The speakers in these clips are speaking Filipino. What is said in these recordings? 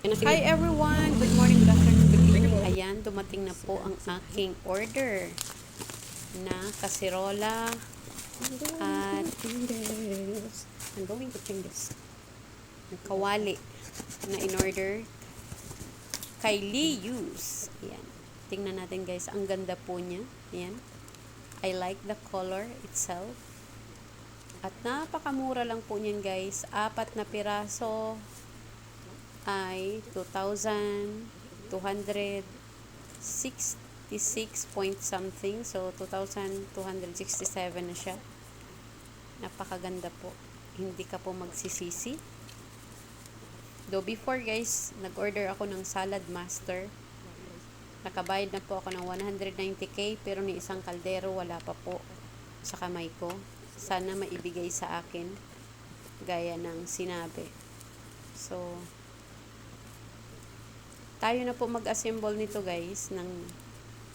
Hi everyone! Good morning, good afternoon, good evening. Ayan, dumating na po ang aking order na kasirola at I'm going to change this. Kawali na in-order kay Lee Yus. Ayan. Tingnan natin guys. Ang ganda po niya. Ayan. I like the color itself. At napakamura lang po niyan guys. 4 na piraso ay 2,266 point something. So, 2,267 na siya. Napakaganda po. Hindi ka po magsisisi. Though before guys, nag-order ako ng Salad Master. Nakabayad na po ako ng 190k pero ni isang kaldero wala pa po sa kamay ko. Sana maibigay sa akin gaya ng sinabi. So, tayo na po mag-assemble nito guys ng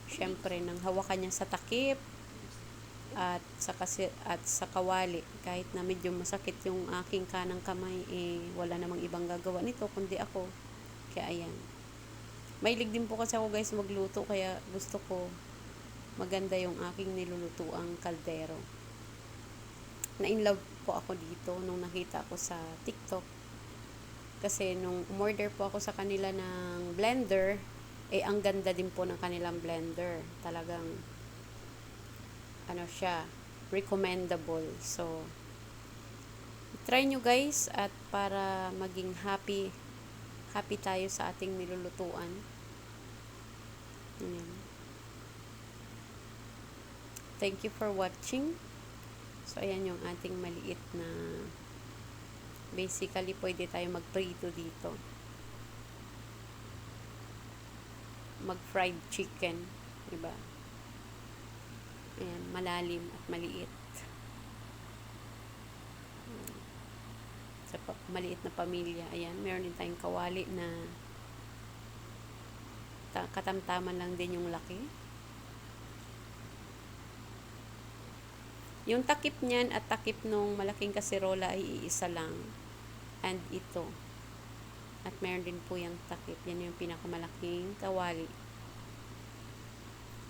syempre ng hawakan niya sa takip at sa kawali. Kahit na medyo masakit yung aking kanang kamay, wala namang ibang gagawa nito kundi ako. Kaya ayan. Mahilig din po kasi ako guys magluto, kaya gusto ko maganda yung aking nilulutuang kaldero. Na-inlove po ako dito nung nakita ko sa TikTok. Kasi nung umorder po ako sa kanila ng blender, ang ganda din po ng kanilang blender. Talagang, siya, recommendable. So, try nyo guys at para maging happy tayo sa ating nilulutuan. Ayan. Thank you for watching. So, ayan yung ating maliit na basically, pwede tayo mag-prito dito. Mag-fried chicken. Diba? Ayan, malalim at maliit. Sa maliit na pamilya. Ayan, meron din tayong kawali na katamtaman lang din yung laki. Yung takip niyan at takip nung malaking kasirola ay iisa lang. And ito. At meron din po yung takip. Yan yung pinakamalaking kawali.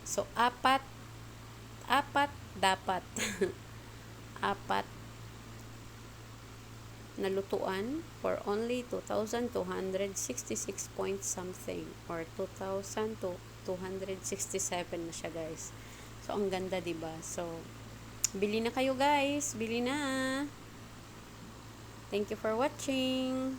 So, apat dapat. 4 na lutuan for only 2,266 point something or 2,267 na siya guys. So, ang ganda diba? So, bili na kayo guys. Bili na. Thank you for watching.